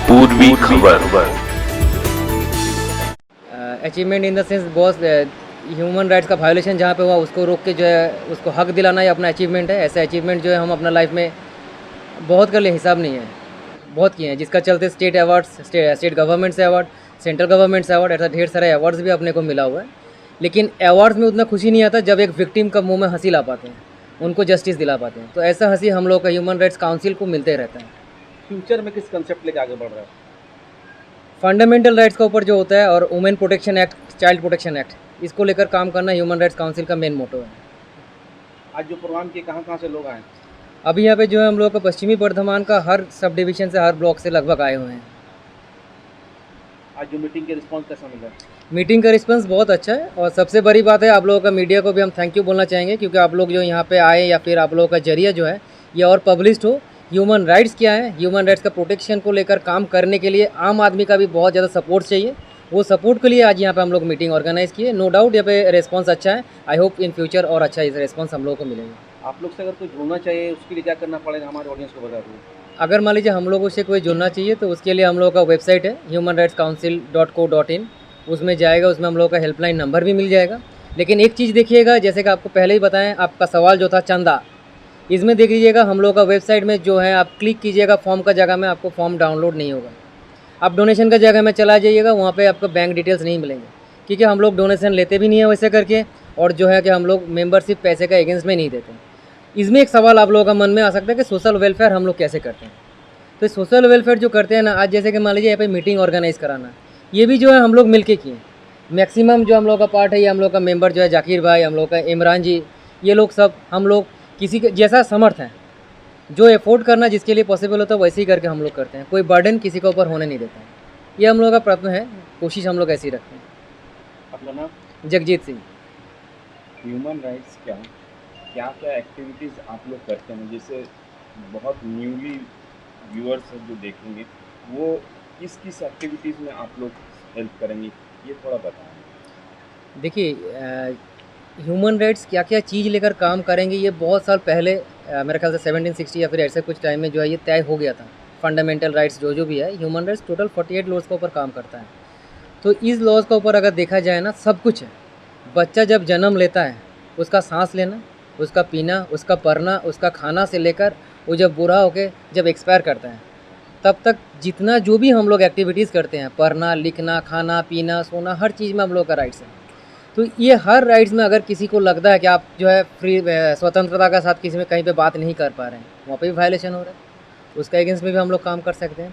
पूर्वी खबर। Achievement in the sense बहुत ह्यूमन राइट्स का वायोलेशन जहाँ पे हुआ उसको रोक के जो है उसको हक दिलाना ही अपना अचीवमेंट है। ऐसे अचीवमेंट जो है हम अपना लाइफ में बहुत कर लिए, हिसाब नहीं है, बहुत किए हैं, जिसका चलते स्टेट अवार्ड्स, स्टेट गवर्नमेंट से अवार्ड, सेंट्रल गवर्नमेंट से अवार्ड, ऐसा ढेर सारे अवार्ड्स भी अपने को मिला हुआ है। लेकिन अवार्ड्स में उतना खुशी नहीं आता जब एक विक्टिम का मुंह में हंसी ला पाते हैं, उनको जस्टिस दिला पाते हैं। तो ऐसा हंसी हम लोग का ह्यूमन राइट्स काउंसिल को मिलते रहता है। फ्यूचर में किस कंसेप्ट लेके आगे बढ़ रहा है? फंडामेंटल राइट्स का ऊपर जो होता है और women protection act, child protection act, इसको लेकर काम करना ह्यूमन राइट्स काउंसिल का मेन मोटो है। आज जो प्रोग्राम किए कहाँ से लोग आए? अभी यहाँ पे जो है हम लोग का पश्चिमी वर्धमान का हर सब डिवीज़न से, हर ब्लॉक से लगभग आए हुए हैं। आज जो मीटिंग के रिस्पांस कैसा मिला? मीटिंग का रिस्पांस बहुत अच्छा है और सबसे बड़ी बात है आप लोगों का, मीडिया को भी हम थैंक यू बोलना चाहेंगे, क्योंकि आप लोग जो यहाँ पे आए या फिर आप लोगों का जरिया जो है ये और पब्लिश्ड हो। ह्यूमन राइट्स क्या है, ह्यूमन राइट्स का प्रोटेक्शन को लेकर काम करने के लिए आम आदमी का भी बहुत ज़्यादा सपोर्ट चाहिए। वो सपोर्ट के लिए आज यहाँ पे हम लोग मीटिंग ऑर्गेनाइज़ किए। नो डाउट यहाँ पे रिस्पांस अच्छा है। आई होप इन फ्यूचर और अच्छा इस रिस्पांस हम लोगों को मिलेगा। आप लोग से अगर कोई जुड़ना चाहिए उसके लिए क्या करना पड़ेगा, हमारे ऑडियंस को बता दीजिए। अगर मान लीजिए हम लोगों से कोई जुड़ना चाहिए तो उसके लिए हम लोगों का वेबसाइट है humanrightscouncil.co.in, उसमें जाएगा, उसमें हम लोगों का हेल्पलाइन नंबर भी मिल जाएगा। लेकिन एक चीज़ देखिएगा, जैसे कि आपको पहले ही बताएं, आपका सवाल जो था चंदा, इसमें देख लीजिएगा हम लोग का वेबसाइट में जो है आप क्लिक कीजिएगा फॉर्म का जगह में, आपको फॉर्म डाउनलोड नहीं होगा। आप डोनेशन का जगह में चला जाइएगा, वहाँ पे आपको बैंक डिटेल्स नहीं मिलेंगे, क्योंकि हम लोग डोनेशन लेते भी नहीं है वैसे करके, और जो है कि हम लोग मेंबरशिप पैसे का अगेंस्ट में नहीं देते। इसमें एक सवाल आप लोगों का मन में आ सकता है कि सोशल वेलफेयर हम लोग कैसे करते हैं। तो सोशल वेलफेयर जो करते हैं ना, आज जैसे कि मान लीजिए यहाँ पे मीटिंग ऑर्गेनाइज़ कराना, ये भी जो है हम लोग मिलके किए। मैक्सिमम जो हम लोग का पार्ट है, ये हम लोग का मेंबर जो है जाकिर भाई, हम लोग का इमरान जी, ये लोग सब हम लोग किसी के जैसा समर्थ हैं, जो एफोर्ड करना जिसके लिए पॉसिबल होता है वैसे ही करके हम लोग करते हैं। कोई बर्डन किसी के ऊपर होने नहीं देते हैं। ये हम लोग का प्रयत्न है, कोशिश हम लोग ऐसी रखते हैं। अपना नाम? जगजीत सिंह। ह्यूमन राइट्स क्या क्या एक्टिविटीज़ आप लोग करते हैं, जैसे बहुत न्यूली व्यूअर्स जो देखेंगे वो किस किस एक्टिविटीज़ में आप लोग हेल्प करेंगे, ये थोड़ा बताएं। देखिए ह्यूमन राइट्स क्या क्या चीज़ लेकर काम करेंगे, ये बहुत साल पहले मेरे ख्याल से 1760 या फिर ऐसे कुछ टाइम में जो है ये तय हो गया था। फंडामेंटल राइट्स जो भी है, ह्यूमन राइट्स टोटल 48 लॉज के ऊपर काम करता है। तो इस लॉज के ऊपर अगर देखा जाए ना, सब कुछ है। बच्चा जब जन्म लेता है, उसका सांस लेना, उसका पीना, उसका पढ़ना, उसका खाना से लेकर वो जब बूढ़ा होके जब एक्सपायर करता है, तब तक जितना जो भी हम लोग एक्टिविटीज़ करते हैं, पढ़ना, लिखना, खाना, पीना, सोना, हर चीज़ में हम लोग का राइट्स है। तो ये हर राइट्स में अगर किसी को लगता है कि आप जो है फ्री स्वतंत्रता के साथ किसी में कहीं पे बात नहीं कर पा रहे हैं, वहाँ पे भी वायलेशन हो रहा है, उसका अगेंस्ट में भी हम लोग काम कर सकते हैं।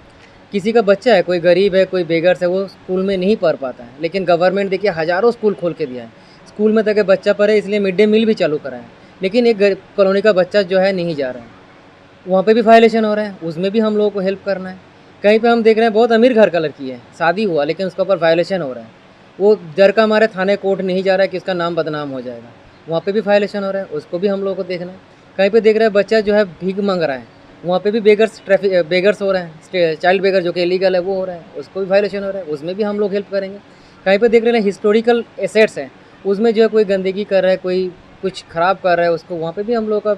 किसी का बच्चा है, कोई गरीब है, कोई बेगर्स है, वो स्कूल में नहीं पढ़ पाता है, लेकिन गवर्नमेंट देखिए हज़ारों स्कूल खोल के दिया है, स्कूल में तक बच्चा पढ़े, इसलिए मिड डे मील भी चालू करा है। लेकिन एक कॉलोनी का बच्चा जो है नहीं जा रहा है, वहाँ पे भी वायलेशन हो रहा है, उसमें भी हम लोगों को हेल्प करना है। कहीं पे हम देख रहे हैं बहुत अमीर घर का लड़की है, शादी हुआ, लेकिन उसके ऊपर वायलेशन हो रहा है, वो डर का हमारे थाने कोर्ट नहीं जा रहा है कि उसका नाम बदनाम हो जाएगा, वहाँ पे भी वायलेशन हो रहा है, उसको भी हम लोगों को देखना है। कहीं पे देख रहे हैं बच्चा जो है भीख मांग रहा है, वहाँ पे भी बेगर्स हो रहे हैं, चाइल्ड बेगर जो कि इलीगल है वो हो रहा है, उसको भी वायलेशन हो रहा है, उसमें भी हम लोग हेल्प करेंगे। कहीं पे देख रहे हैं हिस्टोरिकल एसेट्स हैं, उसमें जो है कोई गंदगी कर रहा है, कोई कुछ ख़राब कर रहा है, उसको वहाँ पे भी हम लोग का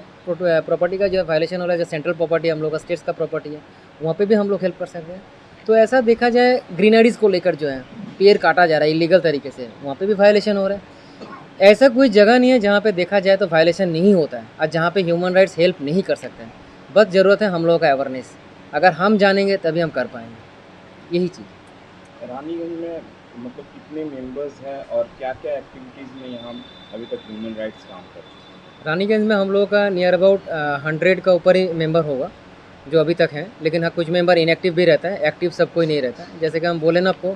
प्रॉपर्टी का जो है वायलेशन हो रहा है। जो सेंट्रल प्रॉपर्टी हम लोग का स्टेट्स का प्रॉपर्टी है, वहाँ पे भी हम लोग हेल्प कर सकते हैं। तो ऐसा देखा जाए ग्रीनरीज़ को लेकर जो है पेड़ काटा जा रहा है इलीगल तरीके से, वहाँ पे भी वायलेशन हो रहा है। ऐसा कोई जगह नहीं है जहाँ पे देखा जाए तो वायलेशन नहीं होता है और जहाँ पे ह्यूमन राइट्स हेल्प नहीं कर सकते हैं। बस ज़रूरत है हम लोगों का अवेयरनेस, अगर हम जानेंगे तभी हम कर पाएंगे, यही चीज़। रानीगंज में मतलब कितने मेंबर्स हैं और क्या क्या एक्टिविटीज़ में यहाँ अभी तक ह्यूमन राइट्स काम कर रहे हैं? रानीगंज में हम लोगों का नियर अबाउट 100 का ऊपर ही मेंबर होगा जो अभी तक हैं, लेकिन हाँ कुछ मेंबर इनएक्टिव भी रहता है, एक्टिव सब कोई नहीं रहता है। जैसे कि हम बोले ना आपको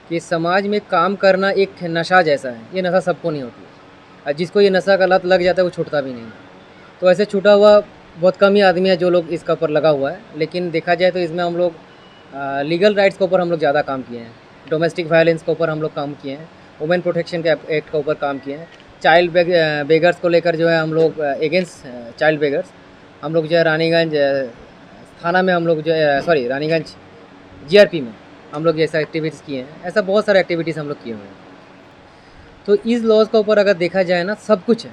कि समाज में काम करना एक नशा जैसा है, ये नशा सबको नहीं होती है, और जिसको ये नशा का लत लग जाता है वो छूटता भी नहीं है। तो ऐसे छूटा हुआ बहुत कम ही आदमी है जो लोग इसका ऊपर लगा हुआ है, लेकिन देखा जाए तो इसमें हम लोग लीगल राइट्स के ऊपर हम लोग ज़्यादा काम किए हैं, डोमेस्टिक वायलेंस के ऊपर हम लोग काम किए हैं, वुमेन प्रोटेक्शन के एक्ट के ऊपर काम किए हैं, चाइल्ड बेगर्स को लेकर जो है हम लोग अगेंस्ट चाइल्ड बेगर्स हम लोग जो है रानीगंज थाना में हम लोग जो है रानीगंज जीआरपी में हम लोग जैसा एक्टिविटीज़ किए हैं। ऐसा बहुत सारे एक्टिविटीज़ हम लोग किए हुए हैं। तो इस लॉज के ऊपर अगर देखा जाए ना, सब कुछ है।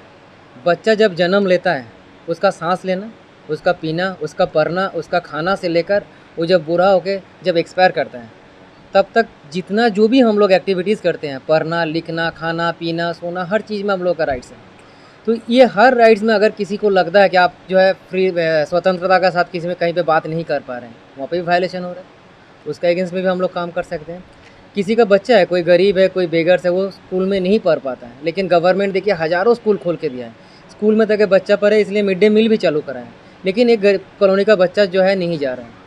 बच्चा जब जन्म लेता है, उसका सांस लेना, उसका पीना, उसका पढ़ना, उसका खाना से लेकर वो जब बूढ़ा होके जब एक्सपायर करता है तब तक जितना जो भी हम लोग एक्टिविटीज़ करते हैं, पढ़ना, लिखना, खाना, पीना, सोना, हर चीज़ में हम लोग का राइट्स है। तो ये हर राइट्स में अगर किसी को लगता है कि आप जो है फ्री स्वतंत्रता के साथ किसी में कहीं पे बात नहीं कर पा रहे हैं, वहाँ पे भी वायलेशन हो रहा है, उसका अगेंस्ट में भी हम लोग काम कर सकते हैं। किसी का बच्चा है, कोई गरीब है, कोई बेगर्स है, वो स्कूल में नहीं पढ़ पाता है, लेकिन गवर्नमेंट देखिए हज़ारों स्कूल खोल के दिया है, स्कूल में ताकि बच्चा पढ़े, इसलिए मिड डे मील भी चालू करा है, लेकिन एक कॉलोनी का बच्चा जो है नहीं जा रहा है,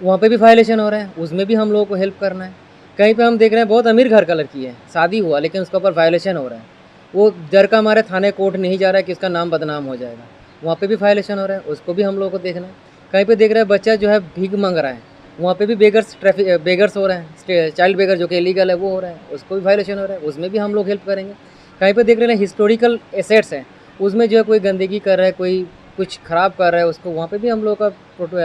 वहाँ पे भी वायलेशन हो रहा है, उसमें भी हम लोगों को हेल्प करना है। कहीं पे हम देख रहे हैं बहुत अमीर घर का लड़की है, शादी हुआ लेकिन उसके ऊपर वायलेशन हो रहा है, वो डर का हमारे थाने कोर्ट नहीं जा रहा है कि उसका नाम बदनाम हो जाएगा, वहाँ पे भी वायलेशन हो रहा है, उसको भी हम लोगों को देखना है। कहीं पे देख रहे हैं बच्चा जो है भीख मांग रहा है, वहाँ पे भी बेगर्स हो रहे हैं, चाइल्ड बेगर जो कि इलीगल है वो हो रहा है, उसको भी वायलेशन हो रहा है, उसमें भी हम लोग हेल्प करेंगे। कहीं पे देख रहे हैं हिस्टोरिकल एसेट्स हैं, उसमें जो है कोई गंदगी कर रहा है, कोई कुछ ख़राब कर रहा है, उसको वहाँ पे भी हम लोग का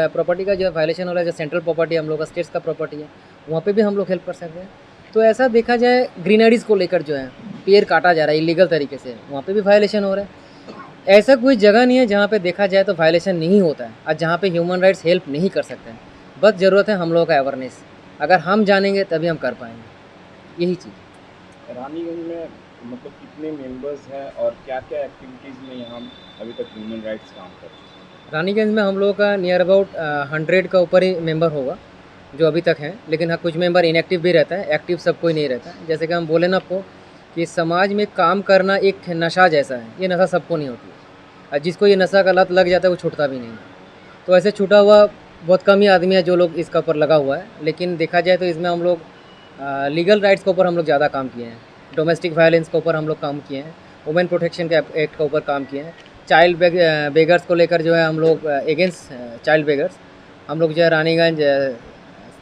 प्रॉपर्टी का जो है वायलेशन हो रहा है, जो सेंट्रल प्रॉपर्टी हम लोग का स्टेट्स का प्रॉपर्टी है, वहाँ पे भी हम लोग हेल्प कर सकते हैं। तो ऐसा देखा जाए ग्रीनरीज़ को लेकर जो है पेड़ काटा जा रहा है इलीगल तरीके से, वहाँ पे भी वायलेशन हो रहा है। ऐसा कोई जगह नहीं है जहाँ पे देखा जाए तो वायलेशन नहीं होता है और जहाँ पे ह्यूमन राइट्स हेल्प नहीं कर सकते हैं। बस ज़रूरत है हम लोगों का अवेयरनेस, अगर हम जानेंगे तभी हम कर पाएंगे, यही चीज़। रानीगंज में मतलब कितने मेंबर्स हैं और क्या क्या एक्टिविटीज़ में यहाँ अभी तक ह्यूमन राइट्स काम कर रहे हैं? रानीगंज में हम लोगों का नियर अबाउट 100 का ऊपर ही मेंबर होगा जो अभी तक हैं, लेकिन हाँ कुछ मेंबर इनएक्टिव भी रहता है, एक्टिव सब कोई नहीं रहता है। जैसे कि हम बोले ना आपको कि समाज में काम करना एक नशा जैसा है, ये नशा सबको नहीं होती है और जिसको ये नशा का लत लग जाता है वो छूटता भी नहीं है। तो ऐसे छूटा हुआ बहुत कम ही आदमी है जो लोग इसका ऊपर लगा हुआ है, लेकिन देखा जाए तो इसमें हम लोग लीगल राइट्स के ऊपर हम लोग ज़्यादा काम किए हैं, डोमेस्टिक वायलेंस के ऊपर हम लोग काम किए हैं, वुमेन प्रोटेक्शन के एक्ट के ऊपर काम किए हैं, चाइल्ड बेगर्स को लेकर जो है हम लोग अगेंस्ट चाइल्ड बेगर्स हम लोग जो है रानीगंज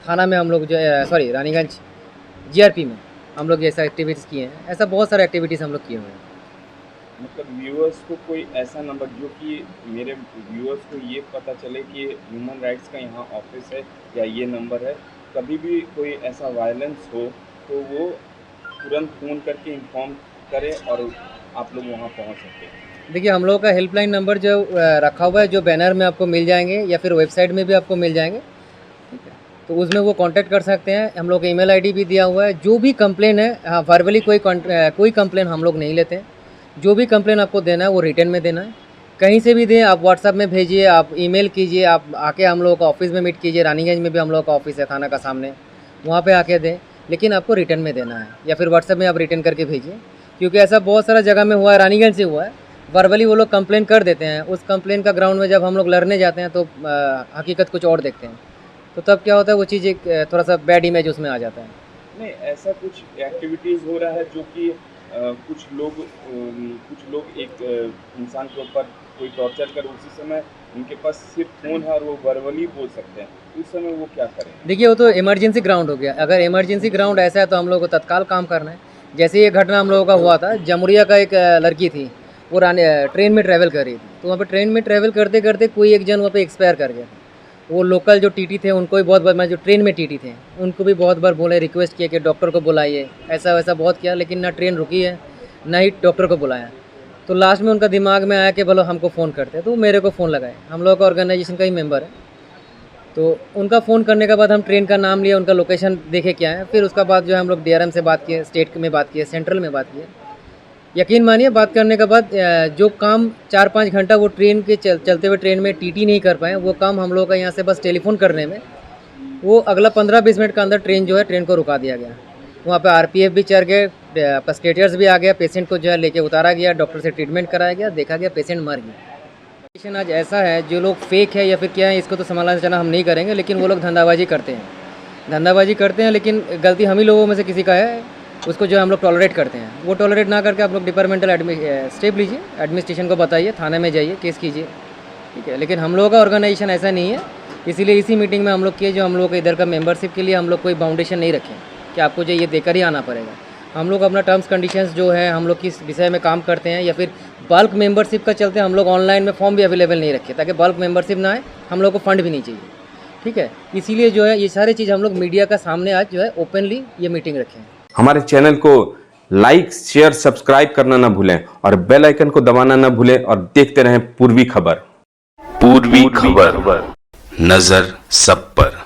थाना में हम लोग जो है रानीगंज जीआरपी में हम लोग ऐसा एक्टिविटीज़ किए हैं। ऐसा बहुत सारे एक्टिविटीज़ हम लोग किए हुए हैं। मतलब व्यूअर्स को कोई ऐसा नंबर जो कि मेरे व्यूअर्स को ये पता चले कि ह्यूमन राइट्स का यहाँ ऑफिस है या ये नंबर है, कभी भी कोई ऐसा वायलेंस हो तो वो तुरंत फ़ोन करके इन्फॉर्म करें और आप लोग वहाँ पहुँच सकते हैं। देखिए हम लोगों का हेल्पलाइन नंबर जो रखा हुआ है, जो बैनर में आपको मिल जाएंगे या फिर वेबसाइट में भी आपको मिल जाएंगे, ठीक है, तो उसमें वो कांटेक्ट कर सकते हैं। हम लोग का ईमेल आईडी भी दिया हुआ है। जो भी कंप्लेन है, हाँ वर्बली कोई कंप्लेन हम लोग नहीं लेते हैं, जो भी कंप्लेन आपको देना है वो रिटर्न में देना है, कहीं से भी दें, आप व्हाट्सअप में भेजिए, आप ईमेल कीजिए, आप आके हम लोगों का ऑफिस में मीट कीजिए। रानीगंज में भी हम लोगों का ऑफिस है थाना का सामने, वहाँ पे आके दें, लेकिन आपको रिटर्न में देना है या फिर व्हाट्सएप में आप रिटर्न करके भेजिए, क्योंकि ऐसा बहुत सारा जगह में हुआ है, रानीगंज से हुआ है। वर्बली वो लोग कंप्लेन कर देते हैं, उस कंप्लेन का ग्राउंड में जब हम लोग लड़ने जाते हैं तो हकीकत कुछ और देखते हैं, तो तब क्या होता है वो चीज़ एक थोड़ा सा बैड इमेज उसमें आ जाता है। नहीं, ऐसा कुछ एक्टिविटीज़ हो रहा है जो कि कुछ लोग एक इंसान के ऊपर कोई टॉर्चर कर, उसी समय उनके पास सिर्फ फ़ोन है और वो वर्बली बोल सकते हैं, उस समय वो क्या करें? देखिए वो तो इमरजेंसी ग्राउंड हो गया। अगर इमरजेंसी ग्राउंड ऐसा है तो हम लोग को तत्काल काम करना है। जैसे ये घटना हम लोगों का हुआ था, जमुरिया का एक लड़की थी, वो ट्रेन में ट्रैवल कर रही थी, तो वहाँ पे ट्रेन में ट्रैवल करते करते कोई एक जन वहाँ पे एक्सपायर कर गया। वो लोकल जो टीटी थे उनको भी बहुत बार, जो ट्रेन में टीटी थे उनको भी बहुत बार बोले, रिक्वेस्ट किया कि डॉक्टर को बुलाइए, ऐसा वैसा बहुत किया, लेकिन ना ट्रेन रुकी है ना ही डॉक्टर को बुलाया। तो लास्ट में उनका दिमाग में आया कि बोलो हमको फ़ोन करते हैं, तो मेरे को फ़ोन लगाए। हम लोग का ऑर्गेनाइजेशन का ही मेंबर है, तो उनका फ़ोन करने के बाद हम ट्रेन का नाम लिया, उनका लोकेशन देखे क्या है, फिर उसका बाद जो है हम लोग DRM से बात किए, स्टेट में बात किए, सेंट्रल में बात किए। यकीन मानिए बात करने के बाद जो काम 4-5 घंटा वो ट्रेन के चलते हुए ट्रेन में टीटी नहीं कर पाए, वो काम हम लोग का यहाँ से बस टेलीफोन करने में वो अगला 15-20 मिनट के अंदर ट्रेन को रुका दिया गया। वहाँ पे RPF भी चढ़ गए, स्टेटर्स भी आ गया, पेशेंट को जो है लेके उतारा गया, डॉक्टर से ट्रीटमेंट कराया गया, देखा गया पेशेंट मर गया। पेशेंट आज ऐसा है, जो लोग फेक है या फिर क्या है इसको तो समालोचना हम नहीं करेंगे, लेकिन वो लोग धंधाबाजी करते हैं, लेकिन गलती हम ही लोगों में से किसी का है, उसको जो हम लोग टॉलरेट करते हैं। वो टॉलरेट ना करके आप लोग डिपार्टमेंटल स्टेप लीजिए, एडमिनिस्ट्रेशन को बताइए, थाने में जाइए, केस कीजिए, ठीक है। लेकिन हम लोगों का ऑर्गेनाइजेशन ऐसा नहीं है, इसीलिए इसी मीटिंग में हम लोग किए, जो हम लोग इधर का मेंबरशिप के लिए हम लोग कोई बाउंडेशन नहीं रखें कि आपको जो ये देकर ही आना पड़ेगा। हम लोग अपना टर्म्स कंडीशंस जो है हम लोग किस विषय में काम करते हैं, या फिर बल्क मेंबरशिप का चलते हम लोग ऑनलाइन में फॉर्म भी अवेलेबल नहीं रखे, ताकि बल्क मेंबरशिप ना आए, हम लोग को फंड भी नहीं चाहिए, ठीक है। इसीलिए जो है ये सारी चीज़ हम लोग मीडिया का सामने आज जो है ओपनली ये मीटिंग रखें। हमारे चैनल को लाइक, शेयर, सब्सक्राइब करना ना भूलें और बेल आइकन को दबाना ना भूलें और देखते रहें पूर्वी खबर। पूर्वी खबर, नजर सब पर।